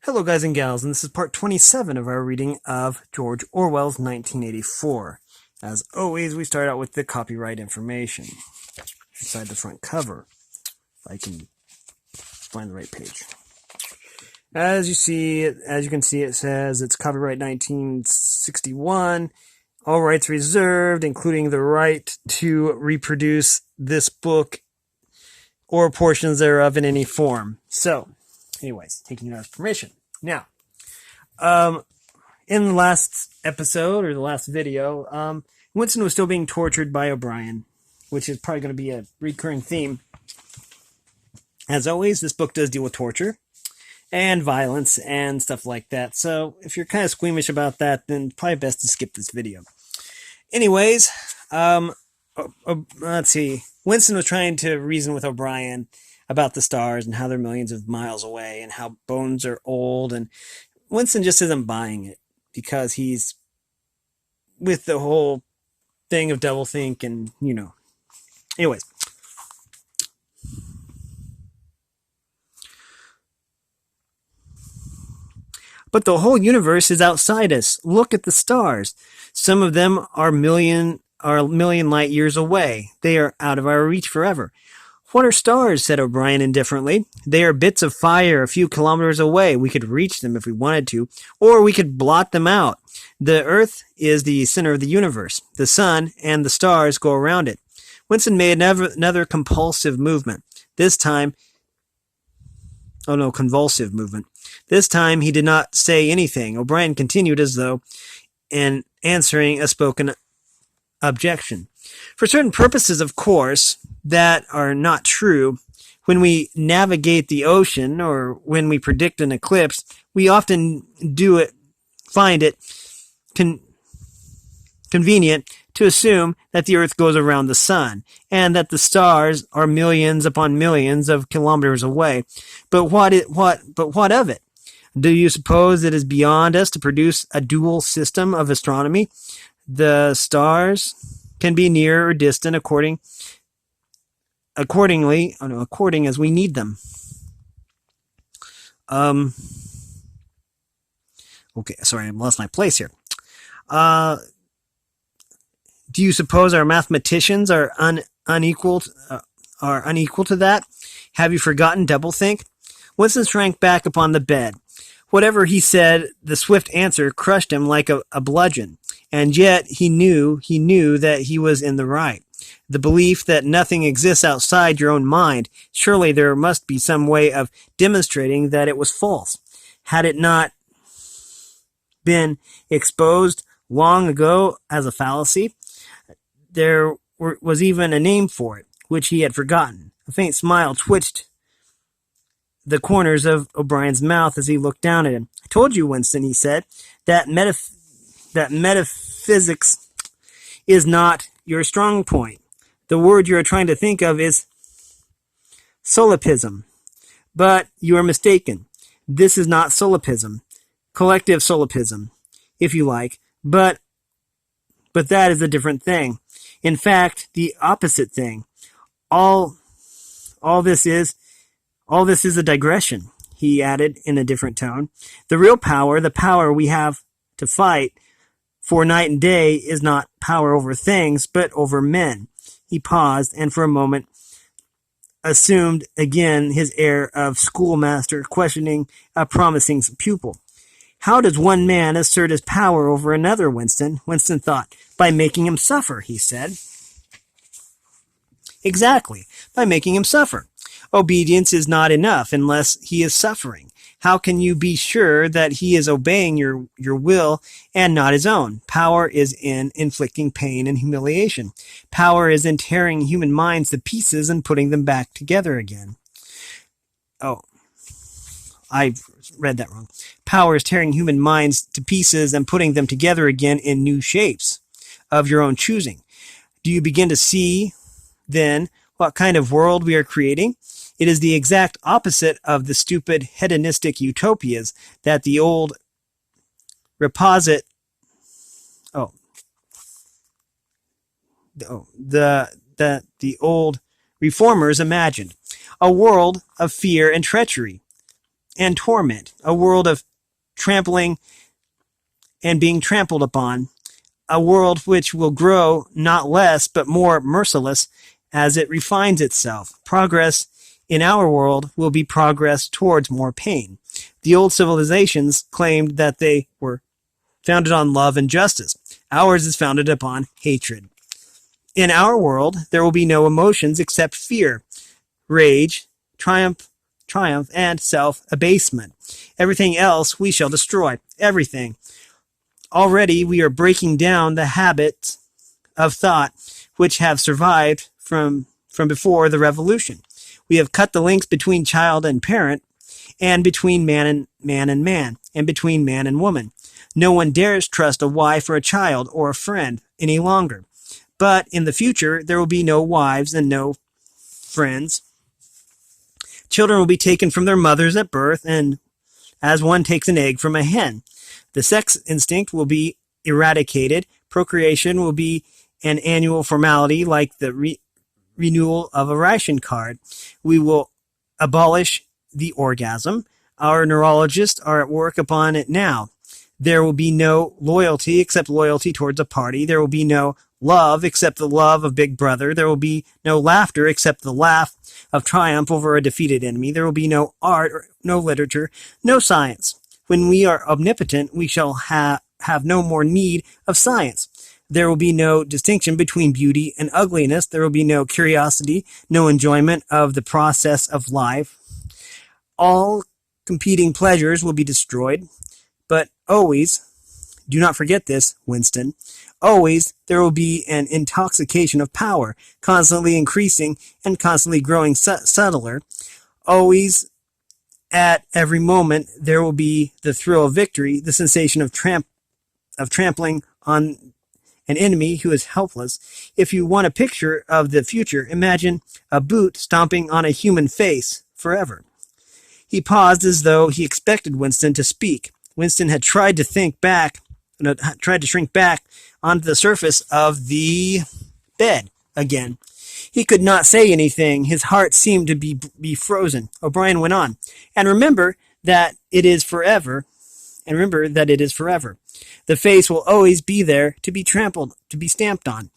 Hello guys and gals, and this is part 27 of our reading of George Orwell's 1984. As always, we start out with the copyright information inside the front cover, if I can find the right page. As you can see, it says it's copyright 1961, all rights reserved, including the right to reproduce this book or portions thereof in any form. So, anyways, taking it as permission. Now, in the last episode, or the last video, Winston was still being tortured by O'Brien, which is probably going to be a recurring theme. As always, this book does deal with torture and violence and stuff like that. So if you're kind of squeamish about that, then probably best to skip this video. Anyways, let's see. Winston was trying to reason with O'Brien about the stars and how they're millions of miles away and how bones are old, and Winston just isn't buying it because he's with the whole thing of doublethink and, Anyways. But the whole universe is outside us. Look at the stars. Some of them are a million light years away. They are out of our reach forever. What are stars? Said O'Brien indifferently. They are bits of fire a few kilometers away. We could reach them if we wanted to, or we could blot them out. The Earth is the center of the universe. The sun and the stars go around it. Winston made another convulsive movement. Convulsive movement. This time he did not say anything. O'Brien continued as though in answering a spoken objection. For certain purposes, of course, that are not true. When we navigate the ocean or when we predict an eclipse, we often find it convenient to assume that the Earth goes around the sun and that the stars are millions upon millions of kilometers away. But what of it? Do you suppose it is beyond us to produce a dual system of astronomy? The stars can be near or distant according as we need them. Okay, sorry, I lost my place here. Do you suppose our mathematicians are unequal to that? Have you forgotten doublethink? Winston shrank back upon the bed. Whatever he said, the swift answer crushed him like a bludgeon. And yet he knew that he was in the right. The belief that nothing exists outside your own mind, surely there must be some way of demonstrating that it was false. Had it not been exposed long ago as a fallacy? There was even a name for it, which he had forgotten. A faint smile twitched the corners of O'Brien's mouth as he looked down at him. I told you, Winston, he said, that metaphysics is not your strong point. The word you are trying to think of is solipsism. But you are mistaken. This is not solipsism. Collective solipsism, if you like. But that is a different thing. In fact, the opposite thing. All this is a digression, he added in a different tone. The real power, the power we have to fight for night and day, is not power over things, but over men. He paused and for a moment assumed again his air of schoolmaster questioning a promising pupil. How does one man assert his power over another, Winston? Winston thought. By making him suffer, he said. Exactly, by making him suffer. Obedience is not enough unless he is suffering. How can you be sure that he is obeying your will and not his own? Power is in inflicting pain and humiliation. Power is in tearing human minds to pieces and putting them back together again. Oh, I read that wrong. Power is tearing human minds to pieces and putting them together again in new shapes of your own choosing. Do you begin to see, then, what kind of world we are creating? It is the exact opposite of the stupid hedonistic utopias that the old the old reformers imagined. A world of fear and treachery. and torment, a world of trampling and being trampled upon, a world which will grow not less but more merciless as it refines itself. Progress in our world will be progress towards more pain. The old civilizations claimed that they were founded on love and justice. Ours is founded upon hatred. In our world, there will be no emotions except fear, rage, triumph, and self-abasement. Everything else we shall destroy. Everything. Already we are breaking down the habits of thought which have survived from before the revolution. We have cut the links between child and parent, and between man and man, and between man and woman. No one dares trust a wife or a child or a friend any longer. But in the future, there will be no wives and no friends. Children will be taken from their mothers at birth, and as one takes an egg from a hen. The sex instinct will be eradicated. Procreation will be an annual formality like the renewal of a ration card. We will abolish the orgasm. Our neurologists are at work upon it now. There will be no loyalty except loyalty towards a party. There will be no love except the love of Big Brother. There will be no laughter except the laugh of triumph over a defeated enemy. There will be no art, or no literature, no science. When we are omnipotent, we shall have no more need of science. There will be no distinction between beauty and ugliness. There will be no curiosity, no enjoyment of the process of life. All competing pleasures will be destroyed. But always, do not forget this, Winston, always there will be an intoxication of power, constantly increasing and constantly growing subtler. Always, at every moment, there will be the thrill of victory, the sensation of trampling on an enemy who is helpless. If you want a picture of the future, imagine a boot stomping on a human face forever. He paused as though he expected Winston to speak. Winston had tried to shrink back onto the surface of the bed again. He could not say anything. His heart seemed to be frozen. O'Brien went on. And remember that it is forever. The face will always be there to be trampled, to be stamped on.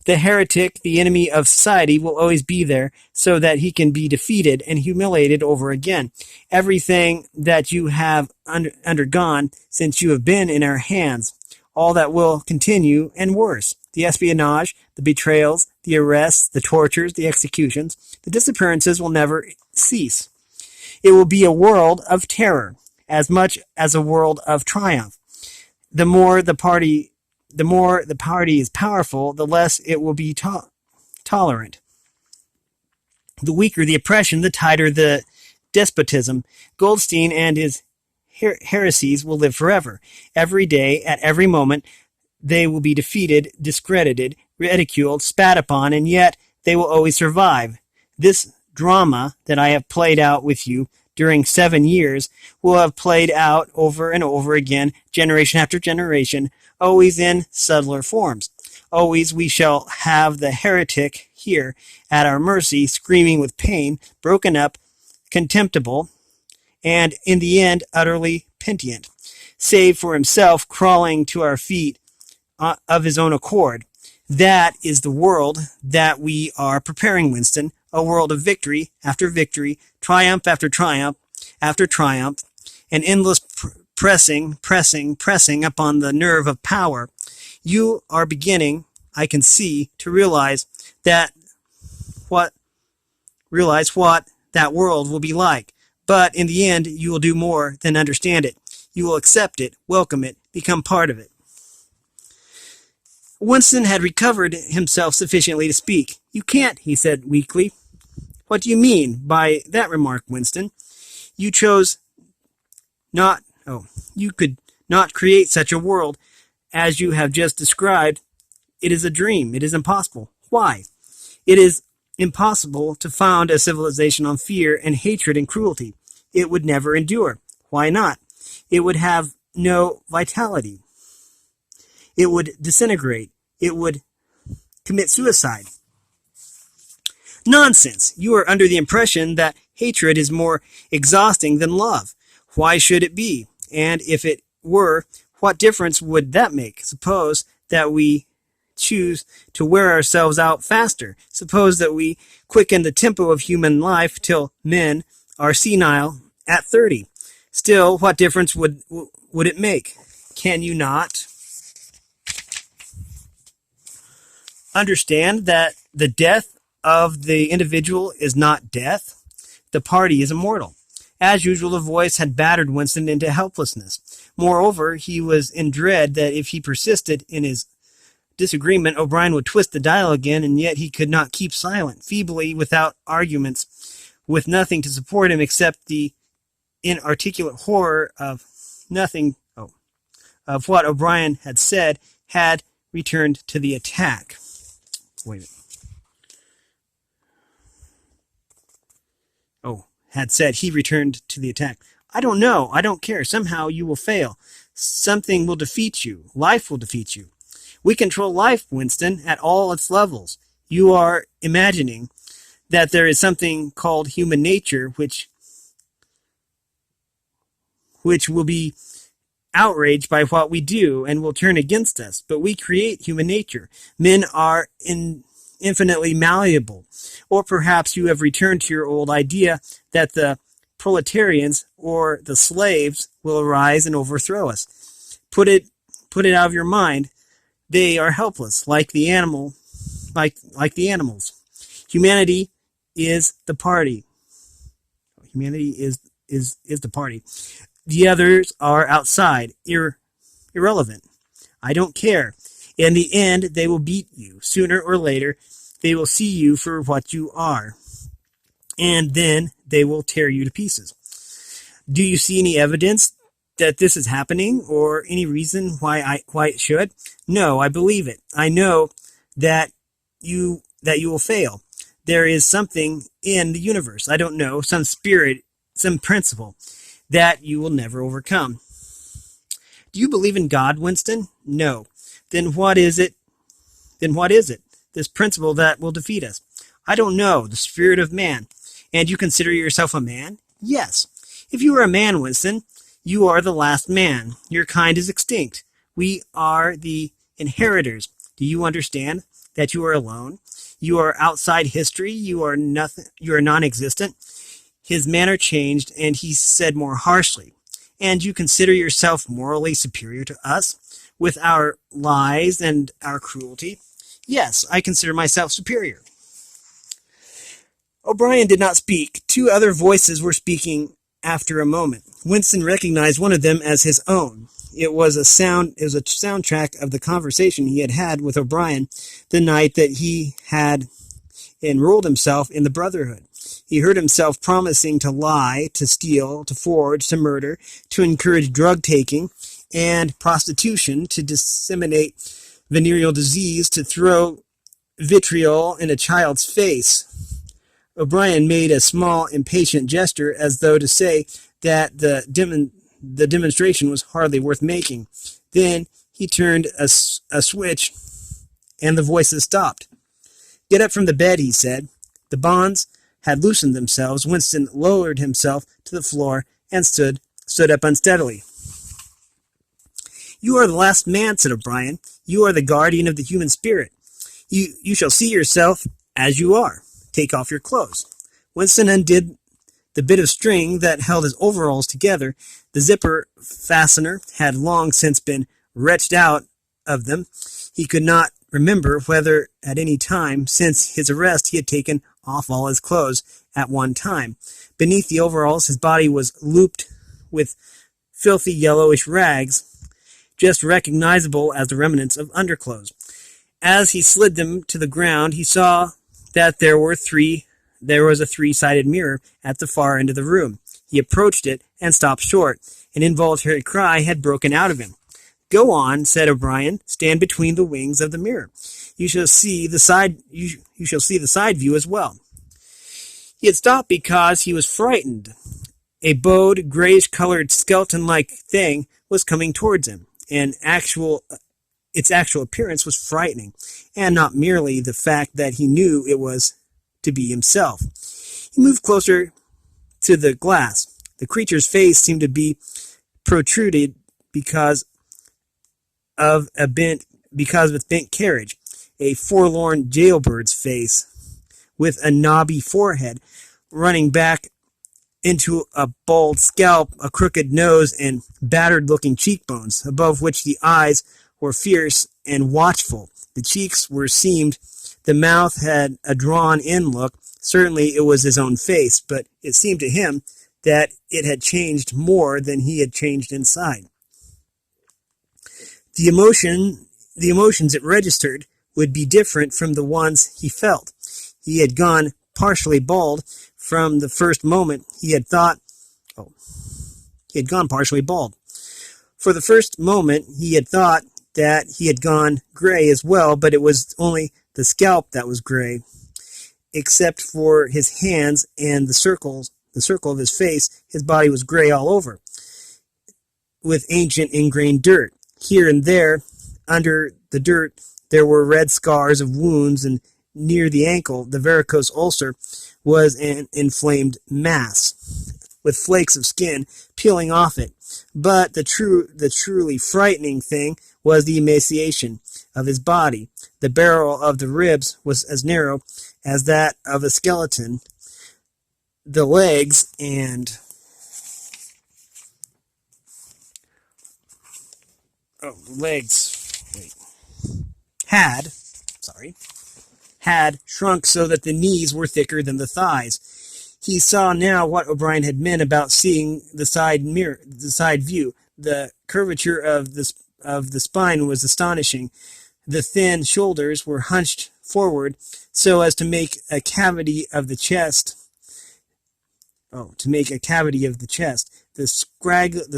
The heretic, the enemy of society, will always be there so that he can be defeated and humiliated over again. Everything that you have undergone since you have been in our hands, all that will continue and worse. The espionage, the betrayals, the arrests, the tortures, the executions, the disappearances will never cease. It will be a world of terror, as much as a world of triumph. The more the party is powerful, the less it will be tolerant. The weaker the oppression, the tighter the despotism. Goldstein and his heresies will live forever. Every day, at every moment, they will be defeated, discredited, ridiculed, spat upon, and yet they will always survive. This drama that I have played out with you during 7 years will have played out over and over again, generation after generation, always in subtler forms. Always we shall have the heretic here at our mercy, screaming with pain, broken up, contemptible, and in the end utterly penitent, save for himself crawling to our feet of his own accord. That is the world that we are preparing, Winston, a world of victory after victory, triumph after triumph after triumph, an endless pressing upon the nerve of power. You are beginning, I can see, to realize what that world will be like. But in the end, you will do more than understand it. You will accept it, welcome it, become part of it. Winston had recovered himself sufficiently to speak. You can't, he said weakly. What do you mean by that remark, Winston? You could not create such a world as you have just described. It is a dream. It is impossible. Why? It is impossible to found a civilization on fear and hatred and cruelty. It would never endure. Why not? It would have no vitality. It would disintegrate. It would commit suicide. Nonsense! You are under the impression that hatred is more exhausting than love. Why should it be? And if it were, what difference would that make? Suppose that we choose to wear ourselves out faster. Suppose that we quicken the tempo of human life till men are senile at 30. Still, what difference would it make? Can you not understand that the death of the individual is not death? The party is immortal. As usual, the voice had battered Winston into helplessness. Moreover, he was in dread that if he persisted in his disagreement, O'Brien would twist the dial again, and yet he could not keep silent. Feebly, without arguments, with nothing to support him except the inarticulate horror of what O'Brien had said, had returned to the attack. Wait a minute. Had said he returned to the attack. I don't know. I don't care. Somehow you will fail. Something will defeat you. Life will defeat you. We control life, Winston, at all its levels. You are imagining that there is something called human nature which will be outraged by what we do and will turn against us. But we create human nature. Men are infinitely malleable. Or perhaps you have returned to your old idea that the proletarians or the slaves will arise and overthrow us. Put it out of your mind. They are helpless, like the animals. Humanity is the party. Humanity is the party. The others are outside, irrelevant. I don't care. In the end, they will beat you. Sooner or later, they will see you for what you are. And then they will tear you to pieces. Do you see any evidence that this is happening, or any reason why it should? No, I believe it. I know that you will fail. There is something in the universe, I don't know, some spirit, some principle that you will never overcome. Do you believe in God, Winston? No. Then what is it? This principle that will defeat us? I don't know. The spirit of man. And you consider yourself a man? Yes. If you are a man, Winston, you are the last man. Your kind is extinct. We are the inheritors. Do you understand that you are alone? You are outside history. You are nothing. You are non-existent. His manner changed, and he said more harshly, and you consider yourself morally superior to us, with our lies and our cruelty? Yes, I consider myself superior. O'Brien did not speak. Two other voices were speaking after a moment. Winston recognized one of them as his own. It was a soundtrack of the conversation he had had with O'Brien the night that he had enrolled himself in the Brotherhood. He heard himself promising to lie, to steal, to forge, to murder, to encourage drug-taking and prostitution, to disseminate venereal disease, to throw vitriol in a child's face. O'Brien made a small, impatient gesture as though to say that the demonstration was hardly worth making. Then he turned a switch, and the voices stopped. Get up from the bed, he said. The bonds had loosened themselves. Winston lowered himself to the floor and stood up unsteadily. You are the last man, said O'Brien. You are the guardian of the human spirit. You shall see yourself as you are. Take off your clothes. Winston undid the bit of string that held his overalls together. The zipper fastener had long since been wrenched out of them. He could not remember whether at any time since his arrest he had taken off all his clothes at one time. Beneath the overalls, his body was looped with filthy yellowish rags, just recognizable as the remnants of underclothes. As he slid them to the ground, he saw that there was a three-sided mirror at the far end of the room. He approached it and stopped short. An involuntary cry had broken out of him. Go on, said O'Brien. Stand between the wings of the mirror. You shall see the side view as well. He had stopped because he was frightened. A bowed, grayish-colored, skeleton-like thing was coming towards him, and its actual appearance was frightening, and not merely the fact that he knew it was to be himself. He moved closer to the glass. The creature's face seemed to be protruded of its bent carriage, a forlorn jailbird's face, with a knobby forehead running back into a bald scalp, a crooked nose, and battered-looking cheekbones, above which the eyes were fierce and watchful. The cheeks were seamed. The mouth had a drawn-in look. Certainly it was his own face, but it seemed to him that it had changed more than he had changed inside. The emotions it registered would be different from the ones he felt. He had gone partially bald from the first moment he had gone partially bald. For the first moment he had thought that he had gone gray as well, but it was only the scalp that was gray. Except for his hands and the circle of his face, his body was gray all over, with ancient ingrained dirt. Here and there, under the dirt, there were red scars of wounds, and near the ankle, the varicose ulcer was an inflamed mass, with flakes of skin peeling off it. But the truly frightening thing was the emaciation of his body. The barrel of the ribs was as narrow as that of a skeleton. The legs had shrunk so that the knees were thicker than the thighs. He saw now what O'Brien had meant about seeing the side view. The curvature of the spine was astonishing. The thin shoulders were hunched forward so as to make a cavity of the chest. The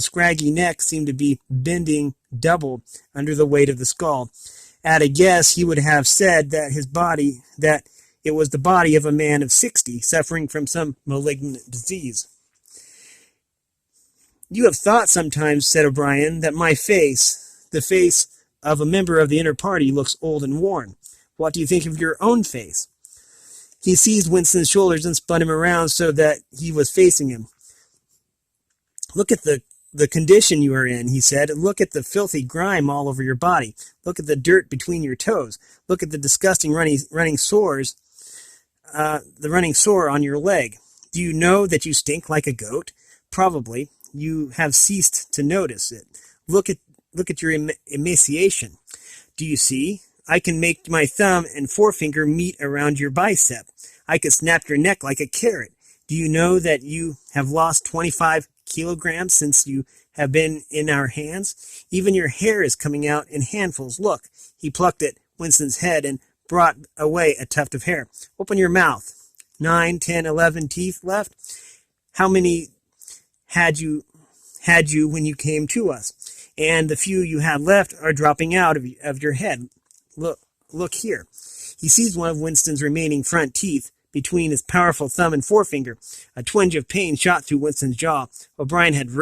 scraggy neck seemed to be bending double under the weight of the skull. At a guess, he would have said that it was the body of a man of 60, suffering from some malignant disease. "You have thought sometimes," said O'Brien, "that my face, the face of a member of the inner party, looks old and worn. What do you think of your own face?" He seized Winston's shoulders and spun him around so that he was facing him. "Look at the condition you are in," he said. "Look at the filthy grime all over your body. Look at the dirt between your toes. Look at the disgusting running sore on your leg. Do you know that you stink like a goat? Probably you have ceased to notice it. Look at your emaciation. Do you see? I can make my thumb and forefinger meet around your bicep. I could snap your neck like a carrot. Do you know that you have lost 25 kilograms since you have been in our hands? Even your hair is coming out in handfuls. Look." He plucked at Winston's head and brought away a tuft of hair. "Open your mouth. 9, 10, 11 teeth left. How many had you when you came to us? And the few you have left are dropping out of your head. Look here." He seized one of Winston's remaining front teeth between his powerful thumb and forefinger. A twinge of pain shot through Winston's jaw. O'Brien had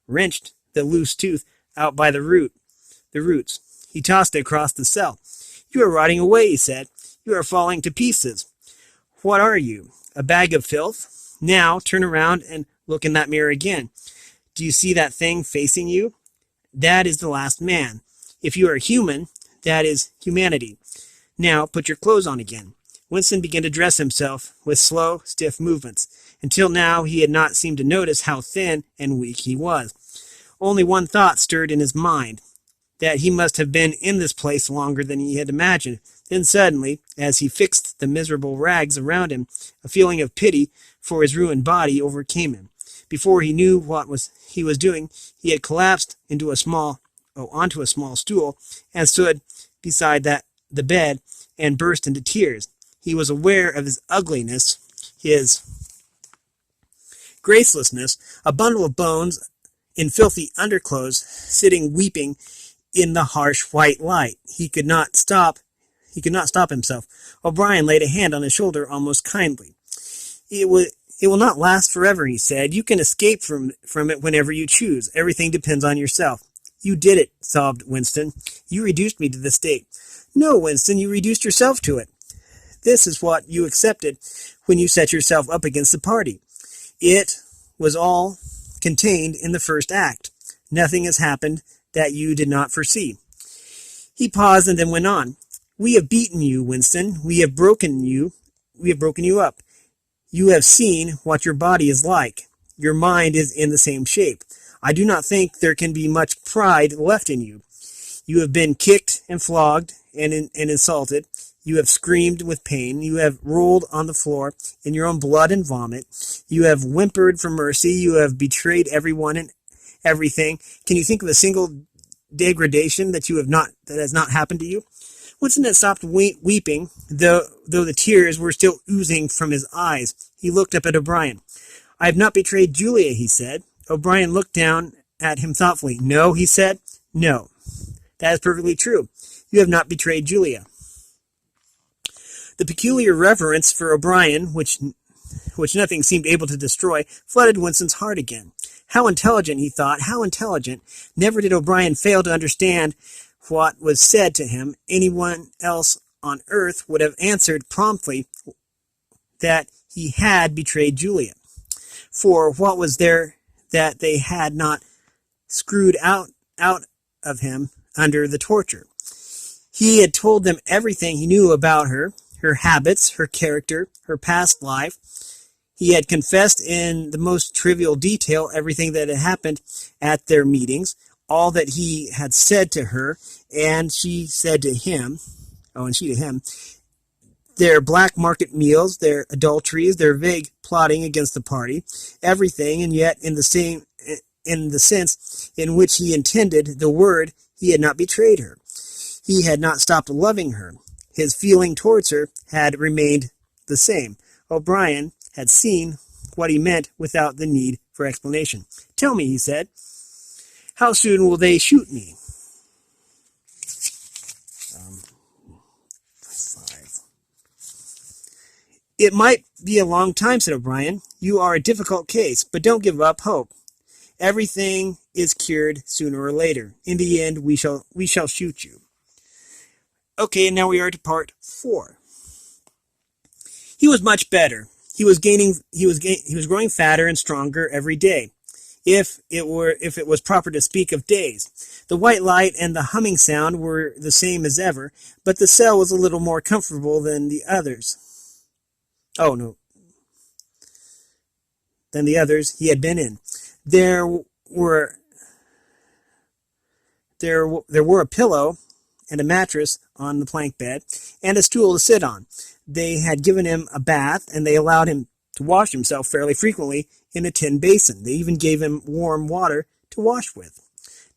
wrenched the loose tooth out by the roots. He tossed it across the cell. "You are rotting away," he said. "You are falling to pieces. What are you? A bag of filth? Now turn around and look in that mirror again. Do you see that thing facing you? That is the last man. If you are human, that is humanity. Now put your clothes on again." Winston began to dress himself with slow, stiff movements. Until now he had not seemed to notice how thin and weak he was. Only one thought stirred in his mind, that he must have been in this place longer than he had imagined. Then suddenly, as he fixed the miserable rags around him, a feeling of pity for his ruined body overcame him. Before he knew what he was doing, he had collapsed onto a small stool and stood beside the bed and burst into tears. He was aware of his ugliness, his gracelessness, a bundle of bones in filthy underclothes, sitting weeping in the harsh white light. He could not stop himself. O'Brien laid a hand on his shoulder almost kindly. It will not last forever," he said. "You can escape from it whenever you choose. Everything depends on yourself." "You did it," sobbed Winston. "You reduced me to this state." "No, Winston, you reduced yourself to it. This is what you accepted when you set yourself up against the party. It was all contained in the first act. Nothing has happened that you did not foresee. He paused and then went on. We have beaten you, Winston. We have broken you up. You have seen what your body is like. Your mind is in the same shape. I do not think there can be much pride left in you. You have been kicked and flogged and insulted. You have screamed with pain. You have rolled on the floor in your own blood and vomit. You have whimpered for mercy. You have betrayed everyone and everything. Can you think of a single degradation that has not happened to you? Winston had stopped weeping, though the tears were still oozing from his eyes. He looked up at O'Brien. I have not betrayed Julia, he said. O'Brien looked down at him thoughtfully. No, he said. No. That is perfectly true. You have not betrayed Julia. The peculiar reverence for O'Brien, which nothing seemed able to destroy, flooded Winston's heart again. How intelligent, he thought, how intelligent. Never did O'Brien fail to understand what was said to him. Anyone else on earth would have answered promptly that he had betrayed Julia. For what was there that they had not screwed out of him under the torture? He had told them everything he knew about her habits, her character, her past life. He had confessed in the most trivial detail everything that had happened at their meetings, all that he had said to her, and she said to him, and she to him, their black market meals, their adulteries, their vague plotting against the party, everything, and yet in the sense in which he intended the word, he had not betrayed her. He had not stopped loving her. His feeling towards her had remained the same. O'Brien had seen what he meant without the need for explanation. Tell me, he said, how soon will they shoot me? 5. It might be a long time, said O'Brien. You are a difficult case, but don't give up hope. Everything is cured sooner or later. In the end, we shall shoot you. Okay, and now we are to part 4. He was much better. He was growing fatter and stronger every day, if it was proper to speak of days. The white light and the humming sound were the same as ever, but the cell was a little more comfortable than the others. Than the others he had been in. There were a pillow and a mattress on the plank bed, and a stool to sit on. They had given him a bath, and they allowed him to wash himself fairly frequently in a tin basin. They even gave him warm water to wash with.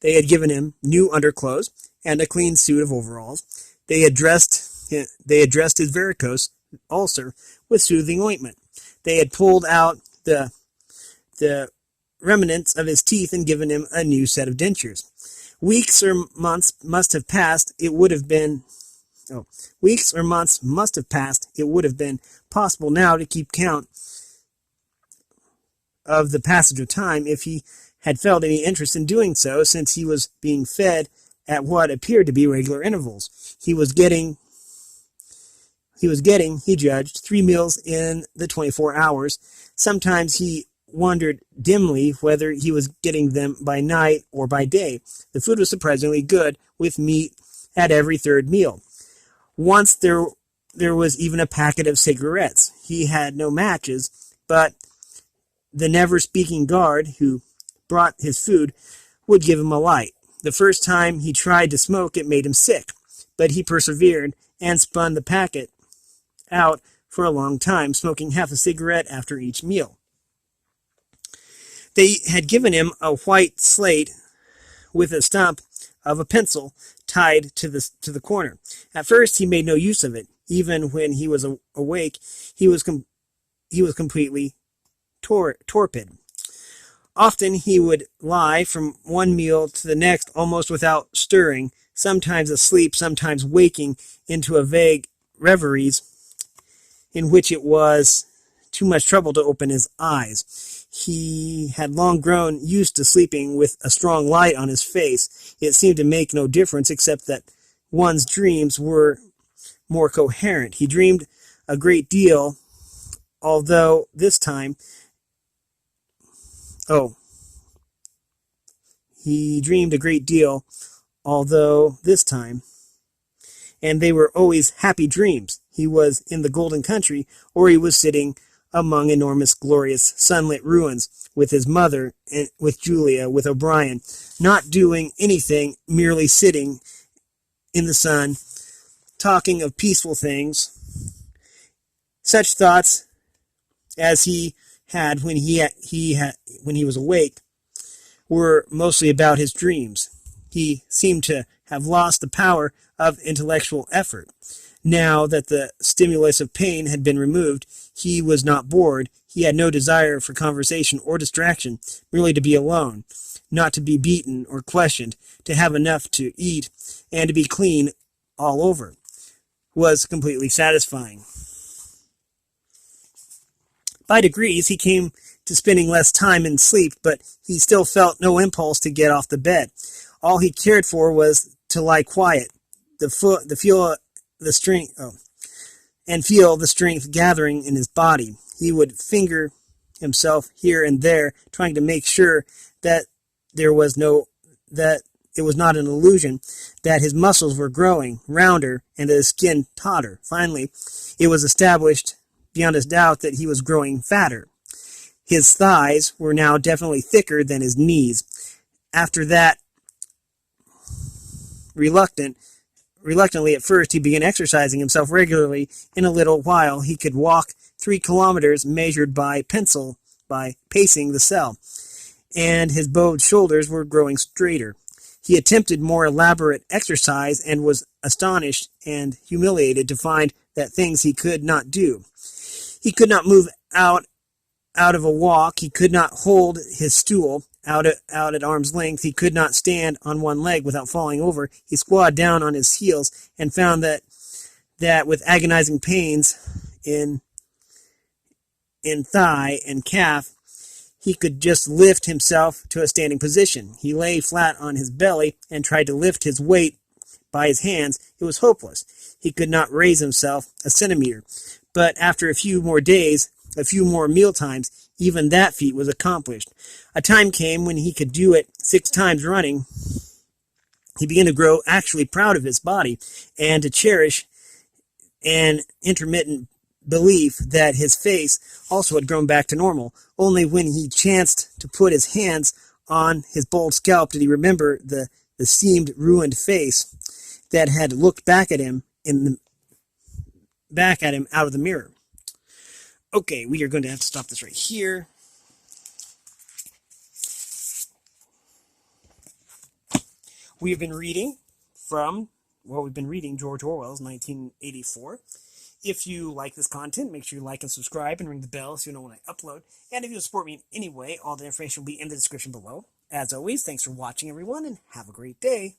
They had given him new underclothes and a clean suit of overalls. They had dressed his varicose ulcer with soothing ointment. They had pulled out the remnants of his teeth and given him a new set of dentures. Weeks or months must have passed. It would have been possible now to keep count of the passage of time if he had felt any interest in doing so, since he was being fed at what appeared to be regular intervals. He was getting, he judged, 3 meals in the 24 hours. Sometimes he wondered dimly whether he was getting them by night or by day. The food was surprisingly good, with meat at every third meal. Once there was even a packet of cigarettes. He had no matches, but the never-speaking guard who brought his food would give him a light. The first time he tried to smoke, it made him sick, but he persevered and spun the packet out for a long time, smoking half a cigarette after each meal. They had given him a white slate with a stump of a pencil tied to the corner. At first, he made no use of it. Even when he was awake, he was completely torpid. Often he would lie from one meal to the next almost without stirring, sometimes asleep, sometimes waking into a vague reveries in which it was too much trouble to open his eyes. He had long grown used to sleeping with a strong light on his face. It seemed to make no difference except that one's dreams were more coherent. He dreamed a great deal, although this time Oh, he dreamed a great deal, although this time, and they were always happy dreams. He was in the Golden Country, or he was sitting among enormous, glorious, sunlit ruins with his mother, and with Julia, with O'Brien, not doing anything, merely sitting in the sun, talking of peaceful things. Such thoughts as he had when he was awake were mostly about his dreams. He seemed to have lost the power of intellectual effort. Now that the stimulus of pain had been removed, he was not bored. He had no desire for conversation or distraction, merely to be alone, not to be beaten or questioned, to have enough to eat, and to be clean all over, was completely satisfying. By degrees, he came to spending less time in sleep, but he still felt no impulse to get off the bed. All he cared for was to lie quiet, feel the strength gathering in his body. He would finger himself here and there, trying to make sure that that it was not an illusion, that his muscles were growing rounder and that his skin tauter. Finally, it was established beyond a doubt that he was growing fatter. His thighs were now definitely thicker than his knees. After that, reluctantly at first, he began exercising himself regularly. In a little while, he could walk 3 kilometers measured by pencil by pacing the cell, and his bowed shoulders were growing straighter. He attempted more elaborate exercise and was astonished and humiliated to find that things he could not do. He could not move out of a walk. He could not hold his stool out at arm's length. He could not stand on one leg without falling over. He squatted down on his heels and found that with agonizing pains in thigh and calf, he could just lift himself to a standing position. He lay flat on his belly and tried to lift his weight by his hands. It was hopeless. He could not raise himself a centimeter. But after a few more days, a few more meal times, even that feat was accomplished. A time came when he could do it 6 times running. He began to grow actually proud of his body and to cherish an intermittent belief that his face also had grown back to normal. Only when he chanced to put his hands on his bald scalp did he remember the seamed, ruined face that had looked back at him out of the mirror. Okay, we are going to have to stop this right here. We've been reading George Orwell's 1984. If you like this content, make sure you like and subscribe and ring the bell so you know when I upload. And if you support me in any way, all the information will be in the description below. As always, thanks for watching, everyone, and have a great day.